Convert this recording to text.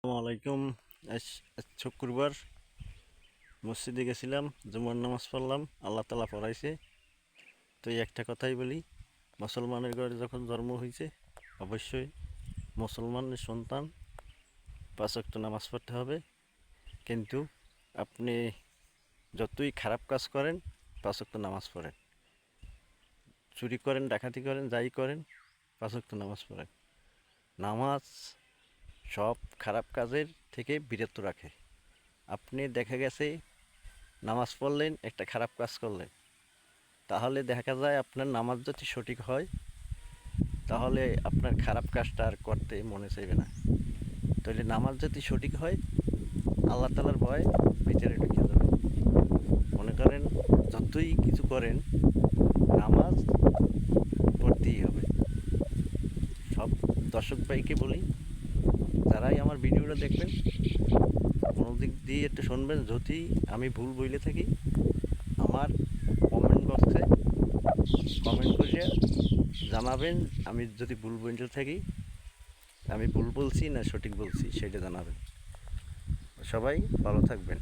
আসসালামু আলাইকুম। আজ শুক্রবার মসজিদে গেছিলাম, জুমার নামাজ পড়লাম, আল্লাহ তালা পড়াইছে। তো এই একটা কথাই বলি, মুসলমানের ঘরে যখন জন্ম হয়েছে অবশ্যই মুসলমানের সন্তান 5 ওয়াক্ত নামাজ পড়তে হবে। কিন্তু আপনি যতই খারাপ কাজ করেন 5 ওয়াক্ত নামাজ পড়েন, চুরি করেন, ডাকাতি করেন, যাই করেন 5 ওয়াক্ত নামাজ পড়েন। নামাজ সব খারাপ কাজের থেকে বিরত রাখে। আপনি দেখা গেছে নামাজ পড়লেন, একটা খারাপ কাজ করলেন, তাহলে দেখা যায় আপনার নামাজ যদি সঠিক হয় তাহলে আপনার খারাপ কাজটা আর করতে মনে চাইবে না। তাহলে নামাজ যদি সঠিক হয় আল্লাহ তালার ভয় বিচারে ঢুকে যাবে। মনে করেন যতই কিছু করেন নামাজ পড়তেই হবে। সব দর্শক ভাইকে বলি, যারাই আমার ভিডিওটা দেখবেন মনোযোগ দিয়ে একটু শুনবেন। যদি আমি ভুল বলে থাকি আমার কমেন্ট বক্সে কমেন্ট করিয়া জানাবেন। আমি যদি ভুল বলে থাকি, আমি ভুল বলছি না সঠিক বলছি সেটা জানাবেন। সবাই ভালো থাকবেন।